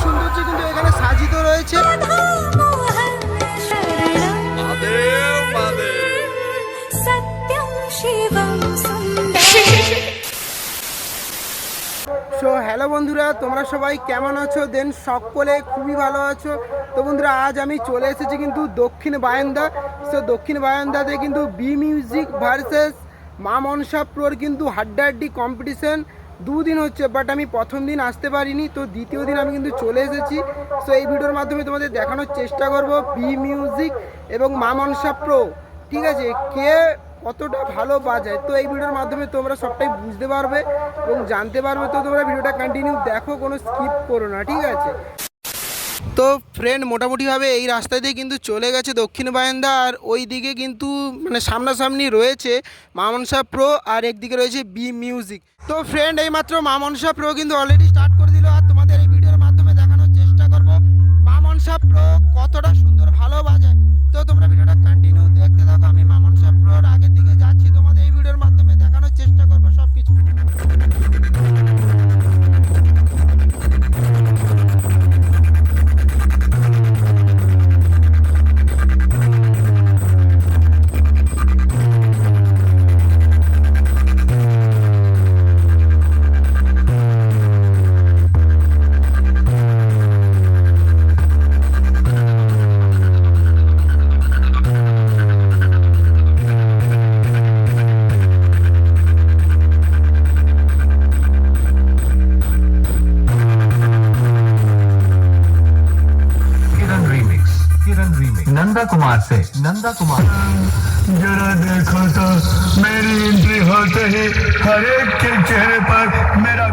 সৌন্দর্য কিন্তু এখানে সাজিত রয়েছে। সো হ্যালো বন্ধুরা, তোমরা সবাই কেমন আছো? দেন সকলে খুবই ভালো আছো। তো বন্ধুরা, আজ আমি চলে এসেছি কিন্তু দক্ষিণ বারান্দা। সো দক্ষিণ বারান্দাতে কিন্তু বি মিউজিক ভার্সেস মা মনসা প্রোর কিন্তু হাড্ডাহাড্ডি কম্পিটিশন দুদিন হচ্ছে, বাট আমি প্রথম দিন আসতে পারিনি, তো দ্বিতীয় দিন আমি কিন্তু চলে এসেছি। সো এই ভিডিওর মাধ্যমে তোমাদের দেখানোর চেষ্টা করব বি মিউজিক এবং মা মনসা প্রো, ঠিক আছে, কে কতটা ভালো বাজায়। তো এই ভিডিওর মাধ্যমে তোমরা সবটাই বুঝতে পারবে এবং জানতে পারবে। তো তোমরা ভিডিওটা কন্টিনিউ দেখো, কোনো স্কিপ করো না, ঠিক আছে। তো ফ্রেন্ড, মোটামুটিভাবে এই রাস্তা দিয়ে কিন্তু চলে গেছে দক্ষিণ বারান্দা, আর ওই দিকে কিন্তু মানে সামনাসামনি রয়েছে মা মনসা প্রো, আর একদিকে রয়েছে বি মিউজিক। তো ফ্রেন্ড, এইমাত্র মা মনসা প্রো কিন্তু অলরেডি স্টার্ট করে দিল, আর তোমাদের এই ভিডিওর মাধ্যমে দেখানোর চেষ্টা করব মা মনসা প্রো কতটা সুন্দর ভালো বাজায়। তো তোমরা ভিডিওটা কন্টিনিউ দেখতে থাকো। আমি মা মনসা প্রোর আগের দিকে যাচ্ছি, তোমাদের এই ভিডিওর মাধ্যমে দেখানোর চেষ্টা করবো সব কিছু। नंदा कुमार से नंदा कुमार। जरा देखो तो मेरी एंट्री होते ही हर एक के चेहरे पर मेरा